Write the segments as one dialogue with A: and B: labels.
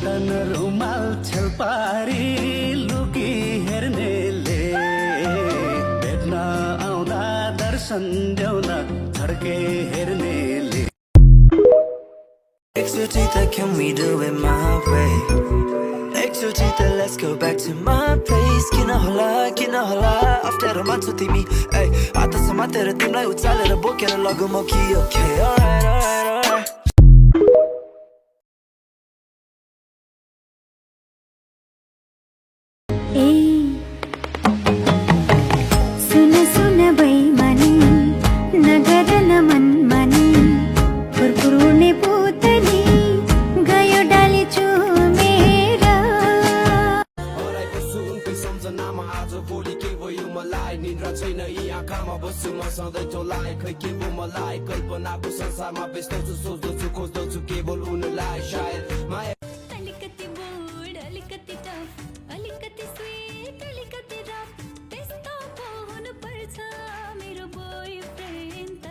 A: तन रुमाल छेलपारी लुकी हेर्नेले भेट्न आउँदा दर्शन देउन छड्के हेर्नेले
B: Exotita, can we do it my way? Exotita, let's go back to my place. Kina hola, after a month with me. Hey, at the summer, the team like what's all the book and a logo monkey. Okay, alright.
C: सुन बैमानी नगर नमन मानी फुरफुरुने पुतली गयो डाली चुमेर
D: हराएको सुनको सम्झनामा आज भोलि के भयो मलाई निद्रा छैन यी आँखामा बस्छु म सधैँ टोलाए खै के भयो मलाई कल्पनाको संसारमा व्यस्त छु सोच्दछु खोज्दछु केवल उनलाई सायद माया
C: अलिकति बोल्ड अलिकति टफ अलिकति स्वीट अलिकति रफ त्यस्तो पो हुनुपर्छ मेरो बोयफ्रेन्ड त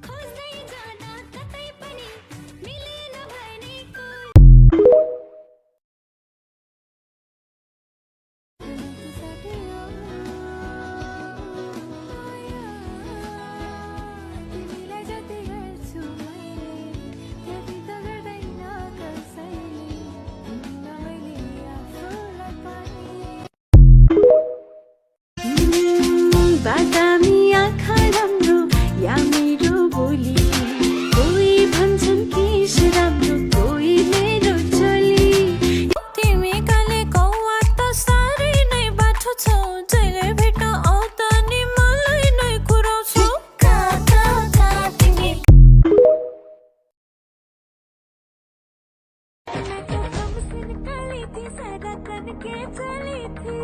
C: खोज्दै जाँदा कतै पनि मिलेन भने तिमीलाई जति हेर्छु मैले त्यति त गर्दैन कसैले मैले आफूलाई पनि बादामी आँखा राम्रो या मेरो बोली कोही भन्छन् केश राम्रो कोही मेरो चली तिमी कहिले कौवा त साह्रै नै बाठो छौ जहिले भेट्न आउँदा नि मलाई नै कुराउँछौ तिमी मैं तो कम से निकाली थी सदा करके चली थी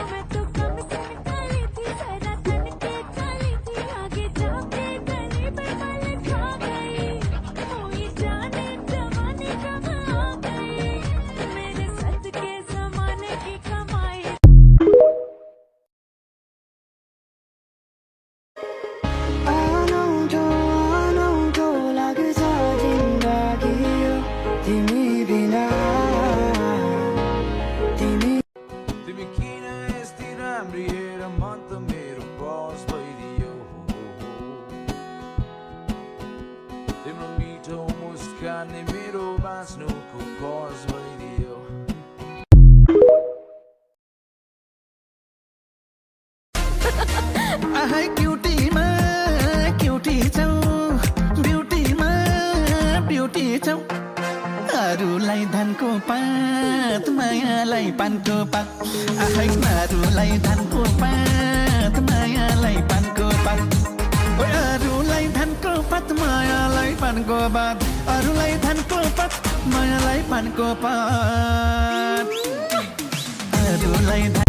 C: मैं तो कम से निकाली थी सदा करके चली थी आगे जाके गली पे पल खा गई कोई जाने जमाने कब आ गई मेरे सच के जमाने की कमाई
B: अनौठो लाग्छ जिन्दगी यो तिमी बिना तिमी
D: किन यस्तै राम्री हेर मन त मेरो बस भइदियो तिम्रो मिठो मुस्कानले मेरो बाँच्नुको कस भइदियो
A: आहै क्युटीमा क्युटी छौ ब्युटीमा ब्युटी छौ अरूलाई धानको पात मायालाई पानको पात आहै अरूलाई धानको पात मायालाई पानको पात अरूलाई धानको पात मायालाई पानको पात अरूलाई धानको पात मायालाई पानको पात अरूलाई